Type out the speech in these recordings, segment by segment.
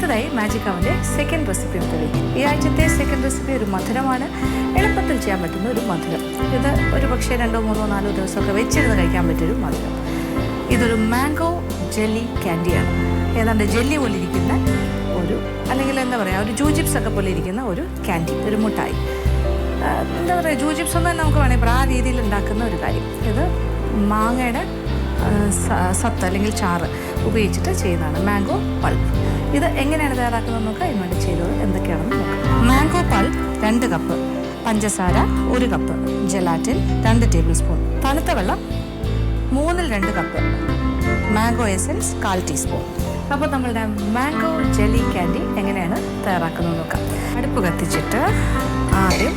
അടുത്തതായി മാജിക് അവൻ്റെ second recipe എടുത്ത് വയ്ക്കും. ഈ ആഴ്ചത്തെ സെക്കൻഡ് റെസിപ്പി ഒരു മധുരമാണ്. എളുപ്പത്തിൽ ചെയ്യാൻ പറ്റുന്ന ഒരു മധുരം. ഇത് ഒരു പക്ഷേ 2, 3, 4 ദിവസമൊക്കെ വെച്ചിരുന്ന് കഴിക്കാൻ പറ്റിയൊരു മധുരം. ഇതൊരു മാംഗോ ജെല്ലി ക്യാൻഡിയാണ്. ഏതാണ്ട് ജെല്ലി പോലെ ഇരിക്കുന്ന ഒരു, അല്ലെങ്കിൽ എന്താ പറയുക, ഒരു ജൂജിപ്സ് ഒക്കെ പോലെ ഇരിക്കുന്ന ഒരു ക്യാൻഡി, ഒരു മുട്ടായി. എന്താ പറയുക, ജൂജിപ്സ് ഒന്നും നമുക്ക് വേണമെങ്കിൽ ആ രീതിയിൽ ഉണ്ടാക്കുന്ന ഒരു കാര്യം. ഇത് മാങ്ങയുടെ സത്ത് അല്ലെങ്കിൽ ചാറ് ഉപയോഗിച്ചിട്ട് ചെയ്യുന്നതാണ്. Mango pulp. ഇത് എങ്ങനെയാണ് തയ്യാറാക്കുന്നത് നോക്കുക. അതിന് വേണ്ടി ചെയ്തത് എന്തൊക്കെയാണെന്ന് നോക്കാം. മാംഗോ പൾപ്പ് 2 കപ്പ്, പഞ്ചസാര 1 കപ്പ്, ജെലാറ്റിൻ 2 ടേബിൾ സ്പൂൺ, തണുത്ത വെള്ളം 3/2 കപ്പ്, മാംഗോ എസൻസ് 1/4 ടീസ്പൂൺ. അപ്പോൾ നമ്മളുടെ മാംഗോ ജെല്ലി ക്യാൻഡി എങ്ങനെയാണ് തയ്യാറാക്കുന്നത് നോക്കാം. അടുപ്പ് കത്തിച്ചിട്ട് ആദ്യം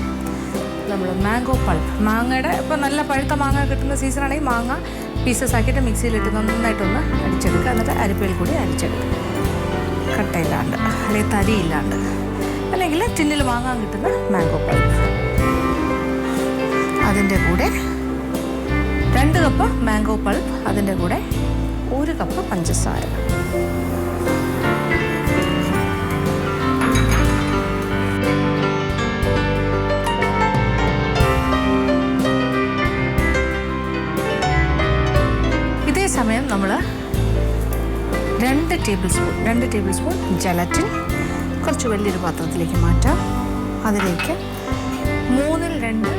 നമ്മൾ മാംഗോ പൾപ്പ്, മാങ്ങയുടെ ഇപ്പോൾ നല്ല പഴുത്ത മാങ്ങ കിട്ടുന്ന സീസണാണെങ്കിൽ മാങ്ങ പീസസ് ആക്കിയിട്ട് മിക്സിയിലിട്ട് നന്നായിട്ടൊന്ന് അടിച്ചെടുക്കുക. എന്നിട്ട് അരിപ്പയിൽ കൂടി അരിച്ചെടുക്കുക, കട്ടയില്ലാണ്ട് അല്ലെങ്കിൽ തരിയില്ലാണ്ട്. അല്ലെങ്കിൽ ടിന്നിൽ വാങ്ങാൻ കിട്ടുന്ന മാംഗോ പൾപ്പ്. അതിൻ്റെ കൂടെ 2 കപ്പ് മാംഗോ പൾപ്പ്, അതിൻ്റെ കൂടെ 1 കപ്പ് പഞ്ചസാര. ഇതേ സമയം നമ്മൾ 2 ടേബിൾ സ്പൂൺ ജെലറ്റിൻ കുറച്ച് വലിയൊരു പാത്രത്തിലേക്ക് മാറ്റാം. അതിലേക്ക് 3/2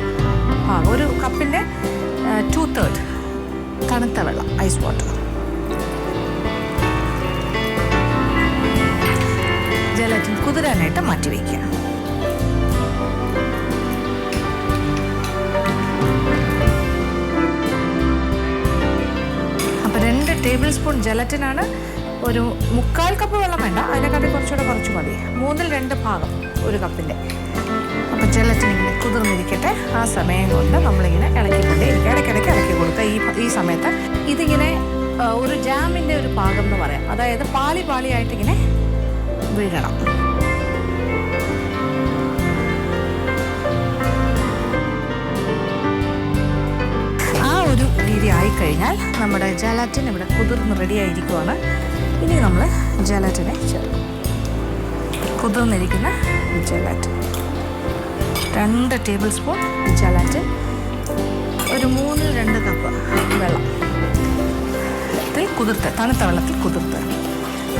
ഭാഗം, ഒരു കപ്പിൻ്റെ 2/3 തണുത്ത വെള്ളം, ഐസ് വാട്ടർ. ജെലറ്റിൻ കുതിരാനായിട്ട് മാറ്റി വയ്ക്കുക. അപ്പോൾ 2 ടേബിൾ സ്പൂൺ ജെലറ്റിനാണ്. ഒരു 3/4 കപ്പ് വെള്ളം വേണ്ട, അതിനെക്കാട്ടി കുറച്ചുകൂടെ കുറച്ച് മതി. 3/2 ഭാഗം ഒരു കപ്പിൻ്റെ. അപ്പോൾ ജെലറ്റിൻ ഇങ്ങനെ കുതിർന്നിരിക്കട്ടെ. ആ സമയം കൊണ്ട് നമ്മളിങ്ങനെ ഇളക്കിക്കൊണ്ടേയിരിക്കുക, ഇടയ്ക്കിടയ്ക്ക് ഇളക്കി കൊടുക്കുക. ഈ സമയത്ത് ഇതിങ്ങനെ ഒരു ജാമിൻ്റെ ഒരു പാകം എന്ന് പറയാം. അതായത് പാളിയായിട്ടിങ്ങനെ വീഴണം. ആ ഒരു രീതി ആയിക്കഴിഞ്ഞാൽ നമ്മുടെ ജെലാറ്റിൻ ഇവിടെ കുതിർന്ന് റെഡിയായിരിക്കുവാണ്. ഇനി നമ്മൾ ജെലാറ്റിനെ ചേർക്കും. കുതിർന്നിരിക്കുന്ന ജെലാറ്റിൻ 2 ടേബിൾ സ്പൂൺ ജെലാറ്റിൻ, ഒരു 3/2 കപ്പ് വെള്ളം തണുത്ത വെള്ളത്തിൽ കുതിർത്ത്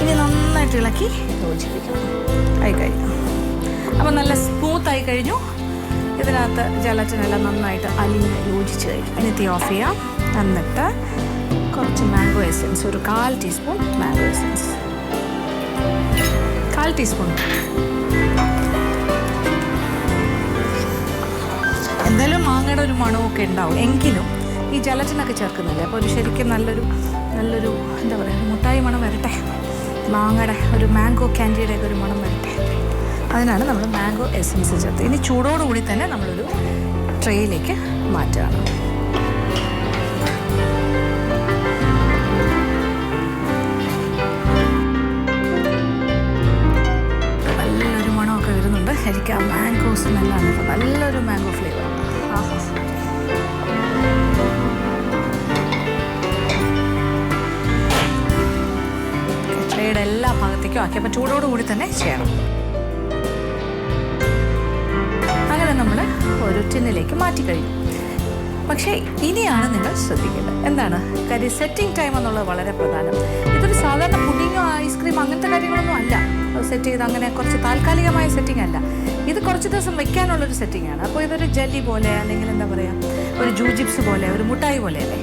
ഇനി നന്നായിട്ട് ഇളക്കി യോജിപ്പിക്കണം. ആയിക്കഴിഞ്ഞു. അപ്പോൾ നല്ല സ്മൂത്തായി കഴിഞ്ഞു. ഇതിനകത്ത് ജെലാറ്റിനെല്ലാം നന്നായിട്ട് അലിഞ്ഞ് യോജിച്ച് കഴിഞ്ഞു. ഇനി തീ ഓഫ് ചെയ്യാം. എന്നിട്ട് കുറച്ച് മാംഗോ എസൻസ്, ഒരു 1/4 ടീസ്പൂൺ മാംഗോ എസൻസ്, 1/4 ടീസ്പൂൺ. എന്തായാലും മാങ്ങയുടെ ഒരു മണമൊക്കെ ഉണ്ടാവും. എങ്കിലും ഈ ജെലറ്റിനൊക്കെ ചേർക്കുന്നില്ലേ, അപ്പോൾ ഒരു ശരിക്കും നല്ലൊരു എന്താ പറയുക, മുട്ടായി മണം വരട്ടെ, മാങ്ങയുടെ ഒരു മാംഗോ ക്യാൻഡിയുടെയൊക്കെ ഒരു മണം വരട്ടെ. അതിനാണ് നമ്മൾ മാംഗോ എസൻസ് ചേർത്ത്. ഇനി ചൂടോടുകൂടി തന്നെ നമ്മളൊരു ട്രേയിലേക്ക് മാറ്റുകയാണ്. നല്ലൊരു മണമൊക്കെ വരുന്നുണ്ട്. എനിക്ക് ആ മാംഗോ സ്മെല്ലാണ് ഇപ്പോൾ, നല്ലൊരു മാംഗോ ഫ്ലേവർ. ആഹാ, ട്രേയുടെ എല്ലാ ഭാഗത്തേക്കും ആക്കി. അപ്പോൾ ചൂടോടുകൂടി തന്നെ ചെയ്യണം. അങ്ങനെ നമ്മൾ ഒരു ടിന്നിലേക്ക് മാറ്റിക്കഴിഞ്ഞു. പക്ഷേ ഇനിയാണ് നിങ്ങൾ ശ്രദ്ധിക്കേണ്ടത്. എന്താണ് കാര്യം, സെറ്റിംഗ് ടൈം എന്നുള്ളത് വളരെ പ്രധാനം. ഇതൊരു സാധാരണ പുഡിങ്ങോ ഐസ്ക്രീം അങ്ങനത്തെ കാര്യങ്ങളൊന്നും അല്ല സെറ്റ് ചെയ്ത്, അങ്ങനെ കുറച്ച് താൽക്കാലികമായ സെറ്റിംഗ് അല്ല. ഇത് കുറച്ച് ദിവസം വെക്കാനുള്ളൊരു സെറ്റിംഗാണ്. അപ്പോൾ ഇതൊരു ജെല്ലി പോലെ, അല്ലെങ്കിൽ എന്താ പറയുക, ഒരു ജൂജിപ്സ് പോലെ, ഒരു മുട്ടായി പോലെയല്ലേ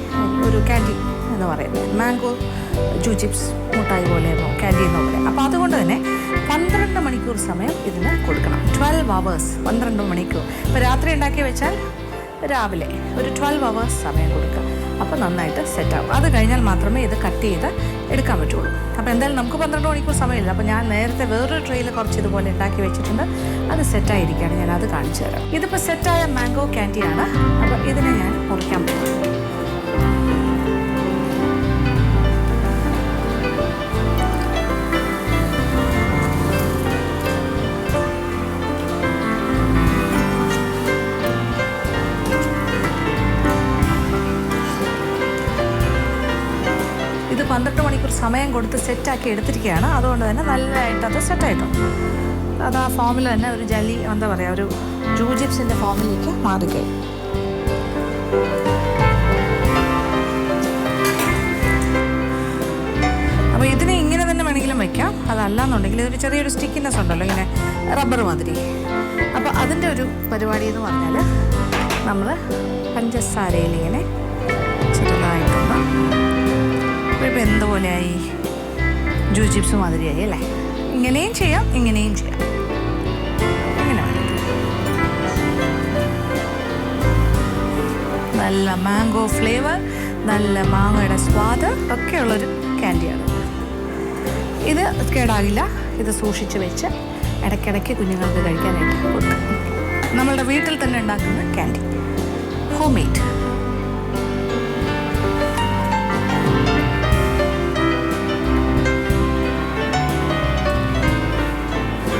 ഒരു ക്യാൻഡി എന്ന് പറയുന്നത്. മാംഗോ ജൂജിപ്സ് മുട്ടായി പോലെയെന്നോ ക്യാൻഡി എന്നോ പോലെ. അപ്പോൾ അതുകൊണ്ട് തന്നെ 12 മണിക്കൂർ സമയം ഇതിന് കൊടുക്കണം. 12 hours, 12 മണിക്കൂർ. ഇപ്പോൾ രാത്രി ഉണ്ടാക്കി വെച്ചാൽ രാവിലെ ഒരു 12 hours സമയം കൊടുക്കുക. അപ്പോൾ നന്നായിട്ട് സെറ്റാകും. അത് കഴിഞ്ഞാൽ മാത്രമേ ഇത് കട്ട് ചെയ്ത് എടുക്കാൻ പറ്റുള്ളൂ. അപ്പോൾ എന്തായാലും നമുക്ക് 12 മണിക്കൂർ സമയമില്ല. അപ്പോൾ ഞാൻ നേരത്തെ വേറൊരു ട്രെയിൽ കുറച്ച് ഇതുപോലെ ഉണ്ടാക്കി വെച്ചിട്ടുണ്ട്. അത് സെറ്റായിരിക്കുകയാണ്, ഞാൻ അത് കാണിച്ചു തരാം. ഇതിപ്പോൾ സെറ്റായ മാംഗോ ക്യാൻഡിയാണ്. അപ്പോൾ ഇതിനെ ഞാൻ മുറിക്കാൻ പറ്റും. ഇത് 12 മണിക്കൂർ സമയം കൊടുത്ത് സെറ്റാക്കി എടുത്തിരിക്കുകയാണ്. അതുകൊണ്ട് തന്നെ നല്ലതായിട്ട് അത് സെറ്റായിട്ടുണ്ട്. അത് ആ ഫോമിൽ തന്നെ ഒരു ജെല്ലി, എന്താ പറയുക, ഒരു ജൂജിപ്സിൻ്റെ ഫോമിലേക്ക് മാറിക്കഴിഞ്ഞു. അപ്പോൾ ഇതിനെ ഇങ്ങനെ തന്നെ വേണമെങ്കിലും വയ്ക്കാം. അതല്ലാന്നുണ്ടെങ്കിൽ ഇതൊരു ചെറിയൊരു സ്റ്റിക്കിനെസ് ഉണ്ടല്ലോ, ഇങ്ങനെ റബ്ബർ മാതിരി. അപ്പോൾ അതിൻ്റെ ഒരു പരിപാടി എന്ന് പറഞ്ഞാൽ നമ്മൾ പഞ്ചസാരയിൽ ഇങ്ങനെ ചെറുതായിട്ടൊന്ന്, ഇപ്പോൾ എന്തുപോലെയായി, ജൂജിപ്സ് മാതിരിയായി അല്ലേ. ഇങ്ങനെയും ചെയ്യാം, ഇങ്ങനെയും ചെയ്യാം. ഇങ്ങനെ നല്ല മാംഗോ ഫ്ലേവർ, നല്ല മാങ്ങയുടെ സ്വാദ് ഒക്കെയുള്ളൊരു ക്യാൻഡിയാണ്. ഇത് കേടാകില്ല. ഇത് സൂക്ഷിച്ച് വെച്ച് ഇടയ്ക്കിടയ്ക്ക് കുഞ്ഞുങ്ങൾക്ക് കഴിക്കാനായിട്ട് കൊടുക്കും. നമ്മളുടെ വീട്ടിൽ തന്നെ ഉണ്ടാക്കുന്ന ക്യാൻഡി, ഹോം മെയ്ഡ്.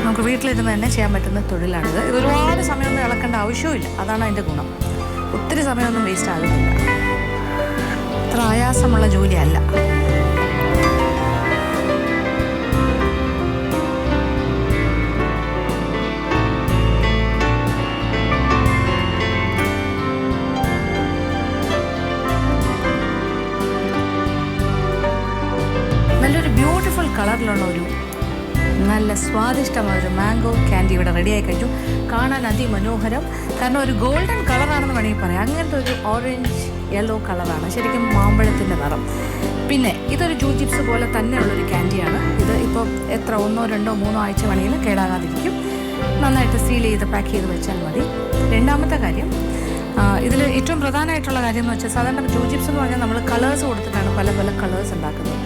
നമുക്ക് വീട്ടിലിരുന്ന് തന്നെ ചെയ്യാൻ പറ്റുന്ന തൊഴിലാണിത്. ഇത് ഒരുപാട് സമയമൊന്നും ഇളക്കേണ്ട ആവശ്യമില്ല. അതാണ് അതിൻ്റെ ഗുണം. ഒത്തിരി സമയമൊന്നും വേസ്റ്റ് ആകുന്നില്ല. അത്ര ആയാസമുള്ള ജോലിയല്ല. നല്ലൊരു ബ്യൂട്ടിഫുൾ കളറിലുള്ള ഒരു നല്ല സ്വാദിഷ്ടമായൊരു മാംഗോ ക്യാൻഡി ഇവിടെ റെഡിയായി കഴിഞ്ഞു. കാണാൻ അതിമനോഹരം. കാരണം ഒരു ഗോൾഡൻ കളറാണെന്ന് വേണമെങ്കിൽ പറയാം. അങ്ങനത്തെ ഒരു ഓറഞ്ച് യെല്ലോ കളറാണ്, ശരിക്കും മാമ്പഴത്തിൻ്റെ നിറം. പിന്നെ ഇതൊരു ജൂജിപ്സ് പോലെ തന്നെയുള്ളൊരു ക്യാൻഡിയാണ്. ഇത് ഇപ്പോൾ എത്ര 1, 2, 3 ആഴ്ച വേണമെങ്കിലും കേടാകാതിരിക്കും. നന്നായിട്ട് സീൽ ചെയ്ത് പാക്ക് ചെയ്ത് വെച്ചാൽ മതി. രണ്ടാമത്തെ കാര്യം, ഇതിൽ ഏറ്റവും പ്രധാനമായിട്ടുള്ള കാര്യം എന്ന് വെച്ചാൽ, സാധാരണ ജൂജിപ്സ് എന്ന് പറഞ്ഞാൽ നമ്മൾ കളേഴ്സ് കൊടുത്തിട്ടാണ് പല പല കളേഴ്സ് ഉണ്ടാക്കുന്നത്.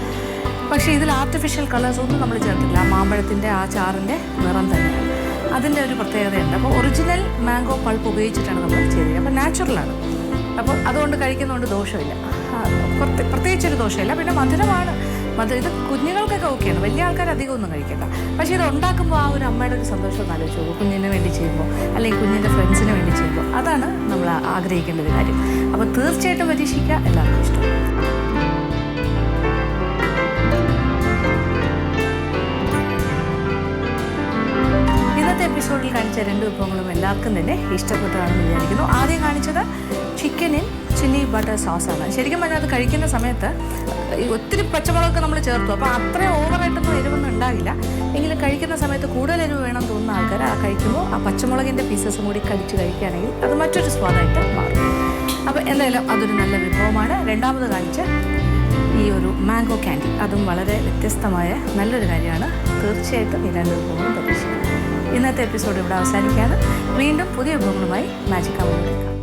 പക്ഷേ ഇതിൽ ആർട്ടിഫിഷ്യൽ കളേഴ്സ് ഒന്നും നമ്മൾ ചേർത്തില്ല. ആ മാമ്പഴത്തിൻ്റെ ആ ചാറിൻ്റെ നിറം തന്നെയാണ്. അതിൻ്റെ ഒരു പ്രത്യേകതയുണ്ട്. അപ്പോൾ ഒറിജിനൽ മാംഗോ പൾപ്പ് ഉപയോഗിച്ചിട്ടാണ് നമ്മൾ ചെയ്തത്. അപ്പോൾ നാച്ചുറലാണ്. അപ്പോൾ അതുകൊണ്ട് കഴിക്കുന്നതുകൊണ്ട് ദോഷമില്ല, പ്രത്യേകിച്ചൊരു ദോഷമില്ല. പിന്നെ മധുരമാണ്. ഇത് കുഞ്ഞുങ്ങൾക്കൊക്കെ ഓക്കെയാണ്, വലിയ ആൾക്കാർ അധികം ഒന്നും കഴിക്കണ്ട. പക്ഷേ ഇത് ഉണ്ടാക്കുമ്പോൾ ആ ഒരു അമ്മയുടെ ഒരു സന്തോഷം ആലോചിച്ച് പോകും. കുഞ്ഞിന് വേണ്ടി ചെയ്യുമ്പോൾ, അല്ലെങ്കിൽ കുഞ്ഞിൻ്റെ ഫ്രണ്ട്സിന് വേണ്ടി ചെയ്യുമ്പോൾ, അതാണ് നമ്മൾ ആഗ്രഹിക്കേണ്ട ഒരു കാര്യം. അപ്പോൾ തീർച്ചയായിട്ടും പരീക്ഷിക്കുക, എല്ലാവർക്കും ഇഷ്ടം. ഇന്നത്തെ എപ്പിസോഡിൽ കാണിച്ച 2 വിഭവങ്ങളും എല്ലാവർക്കും തന്നെ ഇഷ്ടപ്പെട്ടതാണെന്ന് വിചാരിക്കുന്നു. ആദ്യം കാണിച്ചത് ചിക്കൻ ഇൻ ചില്ലി ബട്ടർ സോസാണ്. ശരിക്കും പറഞ്ഞാൽ അത് കഴിക്കുന്ന സമയത്ത് ഒത്തിരി പച്ചമുളകൊക്കെ നമ്മൾ ചേർത്തു. അപ്പോൾ അത്രയും ഓവറായിട്ടൊന്നും എരിവൊന്നും ഉണ്ടാകില്ല. എങ്കിലും കഴിക്കുന്ന സമയത്ത് കൂടുതൽ എരിവ് വേണം തോന്നുന്ന ആൾക്കാർ ആ കഴിക്കുമ്പോൾ ആ പച്ചമുളകിൻ്റെ പീസസും കൂടി കടിച്ച് കഴിക്കുകയാണെങ്കിൽ അത് മറ്റൊരു സ്വാദായിട്ട് മാറും. അപ്പോൾ എന്തായാലും അതൊരു നല്ല വിഭവമാണ്. രണ്ടാമത് കാണിച്ച ഈ ഒരു മാംഗോ ക്യാൻഡി, അതും വളരെ വ്യത്യസ്തമായ നല്ലൊരു കാര്യമാണ്. തീർച്ചയായിട്ടും ഈ 2 വിഭവങ്ങളും പരീക്ഷിക്കും. ഇന്നത്തെ എപ്പിസോഡ് ഇവിടെ അവസാനിക്കുകയാണ്. വീണ്ടും പുതിയ വിഭവങ്ങളുമായി മാജിക് അവലോകനം.